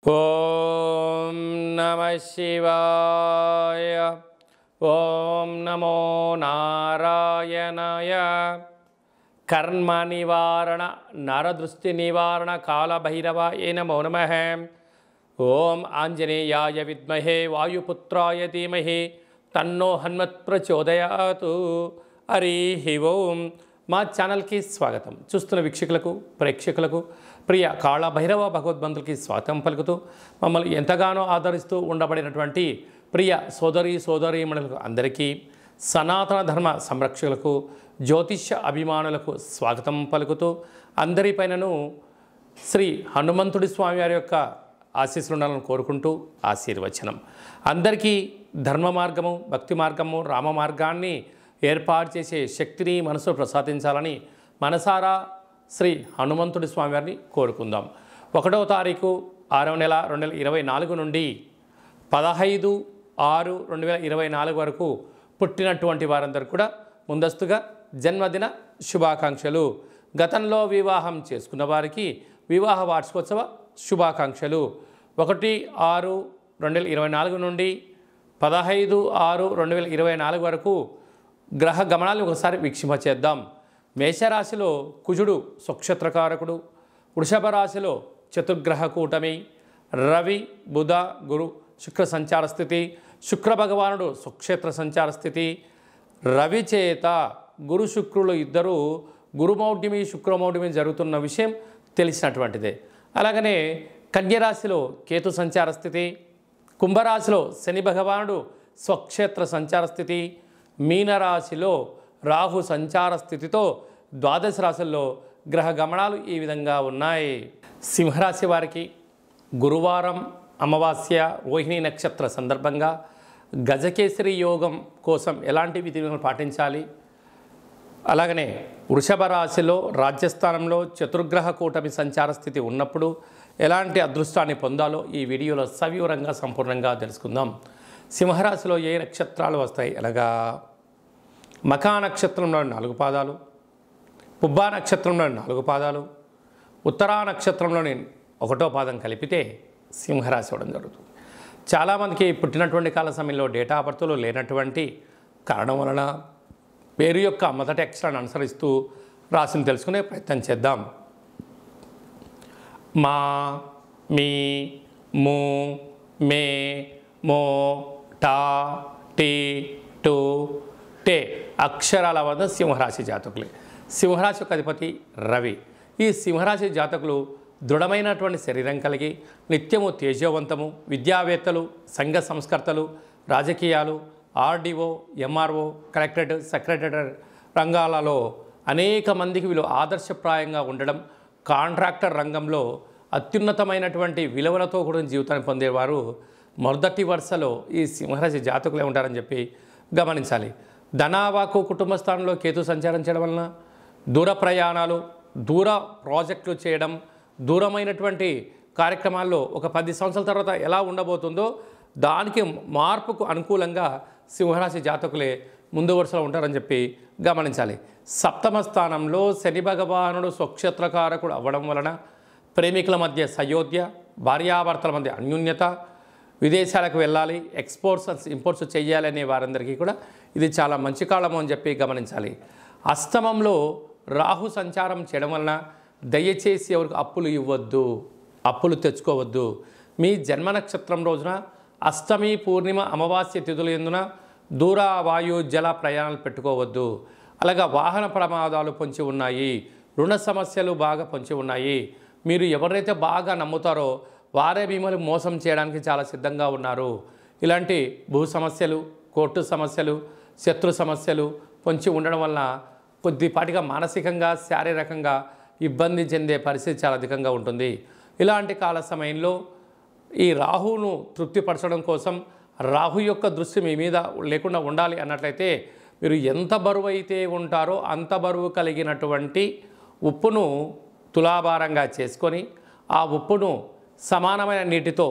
ఓం నమః శివాయ. ఓం నమో నారాయణాయ. కర్మ నివారణ నరదృష్టి నివారణ కాళభైరవాయ నమో నమః. ఓం ఆంజనేయాయ విద్మహే వాయుపుత్రాయ ధీమహి తన్నో హనుమత్ ప్రచోదయాతు. హరి ఓం. మా ఛానల్కి స్వాగతం. చూస్తున్న వీక్షకులకు ప్రేక్షకులకు ప్రియ కాళభైరవ భగవద్బంధులకి స్వాగతం పలుకుతూ మమ్మల్ని ఎంతగానో ఆదరిస్తూ ఉండబడినటువంటి ప్రియ సోదరీమణులకు అందరికీ, సనాతన ధర్మ సంరక్షకులకు, జ్యోతిష్య అభిమానులకు స్వాగతం పలుకుతూ అందరిపైనను శ్రీ హనుమంతుడి స్వామి వారి యొక్క ఆశీస్సులు ఉండాలని కోరుకుంటూ ఆశీర్వచనం. అందరికీ ధర్మ మార్గము, భక్తి మార్గము, రామ మార్గాన్ని ఏర్పాటు చేసే శక్తిని మనసు ప్రసాదించాలని మనసారా శ్రీ హనుమంతుడి స్వామి వారిని కోరుకుందాం. 1వ తారీఖు 6వ నెల 2024 నుండి 15/6/2024 వరకు పుట్టినటువంటి వారందరూ కూడా ముందస్తుగా జన్మదిన శుభాకాంక్షలు. గతంలో వివాహం చేసుకున్న వారికి వివాహ వార్షికోత్సవ శుభాకాంక్షలు. 1/6/2024 నుండి 15/6/2024 వరకు గ్రహ గమనాలను ఒకసారి వీక్షింపచేద్దాం. మేషరాశిలో కుజుడు స్వక్షేత్రకారకుడు, వృషభ రాశిలో చతుర్గ్రహ కూటమి, రవి బుధ గురు శుక్ర సంచార స్థితి, శుక్ర భగవానుడు స్వక్షేత్ర సంచార స్థితి. రవి చేత గురు శుక్రులు ఇద్దరు గురుమౌఢ్యమి శుక్రమౌఢ్యమి జరుగుతున్న విషయం తెలిసినటువంటిదే. అలాగనే కన్యరాశిలో కేతు సంచార స్థితి, కుంభరాశిలో శని భగవానుడు స్వక్షేత్ర సంచార స్థితి, మీనరాశిలో రాహు సంచార స్థితితో ద్వాదశ రాశుల్లో గ్రహ గమనాలు ఈ విధంగా ఉన్నాయి. సింహరాశి వారికి గురువారం అమావాస్య రోహిణి నక్షత్ర సందర్భంగా గజకేసరి యోగం కోసం ఎలాంటి విధులను పాటించాలి, అలాగనే వృషభ రాశిలో రాజ్యస్థానంలో చతుర్గ్రహ కూటమి సంచార స్థితి ఉన్నప్పుడు ఎలాంటి అదృష్టాన్ని పొందాలో ఈ వీడియోలో సవివరంగా సంపూర్ణంగా తెలుసుకుందాం. సింహరాశిలో ఏ నక్షత్రాలు వస్తాయి అనగా మఖా నక్షత్రంలో 4 పాదాలు, పుబ్బా నక్షత్రంలో 4 పాదాలు, ఉత్తరా నక్షత్రంలోని 1వ పాదం కలిపితే సింహరాశి అవ్వడం జరుగుతుంది. చాలామందికి పుట్టినటువంటి కాల సమయంలో డేటా ఆఫ్ బర్త్లో లేనటువంటి కారణం వలన పేరు యొక్క మొదటి అక్షరాన్ని అనుసరిస్తూ రాశిని తెలుసుకునే ప్రయత్నం చేద్దాం. మా, మీ, ము, మే, మో, టా, టీ, టు, టే అక్షరాల వద్ద సింహరాశి జాతకులే. సింహరాశి యొక్క అధిపతి రవి. ఈ సింహరాశి జాతకులు దృఢమైనటువంటి శరీరం కలిగి నిత్యము తేజవంతము, విద్యావేత్తలు, సంఘ సంస్కర్తలు, రాజకీయాలు, ఆర్డీఓ, ఎంఆర్ఓ, కలెక్టరేట్, సెక్రటరీ రంగాలలో అనేక మందికి వీళ్ళు ఆదర్శప్రాయంగా ఉండడం, కాంట్రాక్టర్ రంగంలో అత్యున్నతమైనటువంటి విలువలతో కూడిన జీవితాన్ని పొందేవారు మొదటి వరుసలో ఈ సింహరాశి జాతకులే ఉంటారని చెప్పి గమనించాలి. ధనావాకు కుటుంబ స్థానంలో కేతు సంచారం చేయడం వలన దూర ప్రయాణాలు, దూర ప్రాజెక్టులు చేయడం, దూరమైనటువంటి కార్యక్రమాల్లో ఒక 10 సంవత్సరాల తర్వాత ఎలా ఉండబోతుందో దానికి మార్పుకు అనుకూలంగా సింహరాశి జాతకులే ముందు వరుసలో ఉంటారని చెప్పి గమనించాలి. సప్తమ స్థానంలో శని భగవానుడు స్వక్షేత్రకారకుడు అవ్వడం వలన ప్రేమికుల మధ్య సయోధ్య, భార్యాభర్తల మధ్య అన్యోన్యత, విదేశాలకు వెళ్ళాలి, ఎక్స్పోర్ట్స్ ఇంపోర్ట్స్ చేయాలనే వారందరికీ కూడా ఇది చాలా మంచి కాలము అని చెప్పి గమనించాలి. అష్టమంలో రాహు సంచారం చేయడం వలన దయచేసి ఎవరికి అప్పులు ఇవ్వద్దు, అప్పులు తెచ్చుకోవద్దు. మీ జన్మ నక్షత్రం రోజున అష్టమి, పూర్ణిమ, అమావాస్య తిథులు ఎందున దూర వాయు జల ప్రయాణాలు పెట్టుకోవద్దు. అలాగా వాహన ప్రమాదాలు పొంచి ఉన్నాయి, రుణ సమస్యలు బాగా పొంచి ఉన్నాయి. మీరు ఎవరైతే బాగా నమ్ముతారో వారే మిమ్మల్ని మోసం చేయడానికి చాలా సిద్ధంగా ఉన్నారు. ఇలాంటి భూ సమస్యలు, కోర్టు సమస్యలు, శత్రు సమస్యలు పొంచి ఉండడం వలన కొద్దిపాటిగా మానసికంగా, శారీరకంగా ఇబ్బంది చెందే పరిస్థితి చాలా అధికంగా ఉంటుంది. ఇలాంటి కాల సమయంలో ఈ రాహువును తృప్తిపరచడం కోసం రాహు యొక్క దృష్టి మీ మీద లేకుండా ఉండాలి అన్నట్లయితే మీరు ఎంత బరువు అయితే ఉంటారో అంత బరువు కలిగినటువంటి ఉప్పును తులాభారంగా చేసుకొని ఆ ఉప్పును సమానమైన నీటితో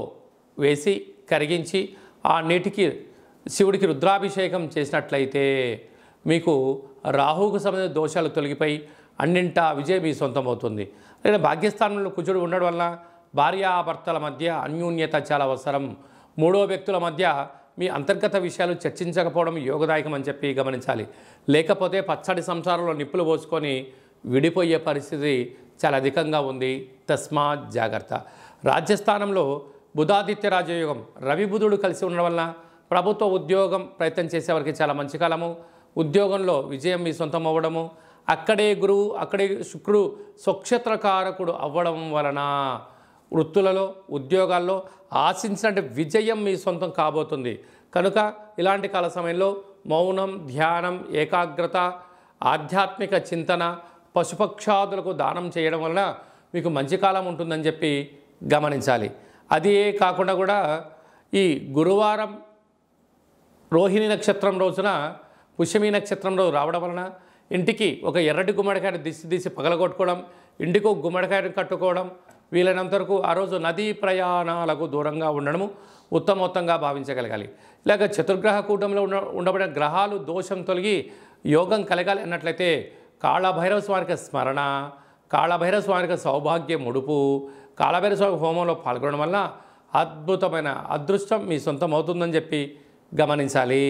వేసి కరిగించి ఆ నీటికి శివుడికి రుద్రాభిషేకం చేసినట్లయితే మీకు రాహువుకు సంబంధించిన దోషాలు తొలగిపోయి అన్నింటా విజయం మీ సొంతం అవుతుంది. లేదా భాగ్యస్థానంలో కుజుడు ఉండడం వల్ల భార్యాభర్తల మధ్య అన్యోన్యత చాలా అవసరం. మూడో వ్యక్తుల మధ్య మీ అంతర్గత విషయాలు చర్చించకపోవడం యోగదాయకం అని చెప్పి గమనించాలి. లేకపోతే పచ్చడి సంసారంలో నిప్పులు పోసుకొని విడిపోయే పరిస్థితి చాలా అధికంగా ఉంది. తస్మాత్ జాగ్రత్త. రాజ్యస్థానంలో బుధాదిత్య రాజయోగం, రవి బుధుడు కలిసి ఉండడం వలన ప్రభుత్వ ఉద్యోగం ప్రయత్నం చేసేవారికి చాలా మంచి కాలము. ఉద్యోగంలో విజయం మీ సొంతం అవ్వడము, అక్కడే గురువు అక్కడే శుక్రుడు స్వక్షేత్రకారకుడు అవ్వడం వలన వృత్తులలో ఉద్యోగాల్లో ఆశించిన విజయం మీ సొంతం కాబోతుంది. కనుక ఇలాంటి కాల సమయంలో మౌనం, ధ్యానం, ఏకాగ్రత, ఆధ్యాత్మిక చింతన, పశుపక్షాదులకు దానం చేయడం వలన మీకు మంచి కాలం ఉంటుందని చెప్పి గమనించాలి. అది కాకుండా కూడా ఈ గురువారం రోహిణి నక్షత్రం రోజున పుష్యమి నక్షత్రం రోజు రావడం వలన ఇంటికి ఒక ఎర్రటి గుమ్మడికాయను తీసి పగలగొట్టుకోవడం, ఇంటికి ఒక గుమ్మడికాయను కట్టుకోవడం, వీలైనంత వరకు ఆ రోజు నదీ ప్రయాణాలకు దూరంగా ఉండడము ఉత్తమోత్తంగా భావించగలగాలి. ఇలాగ చతుర్గ్రహ కూటంలో ఉండబడిన గ్రహాలు దోషం తొలగి యోగం కలగాలి అన్నట్లయితే కాళభైరవ స్వామికి స్మరణ, కాళభైరవ స్వామికి సౌభాగ్యం ముడుపు, కాళభైరవ స్వామి హోమంలో పాల్గొనడం వల్ల అద్భుతమైన అదృష్టం మీ సొంతం అవుతుందని చెప్పి గమనించాలి.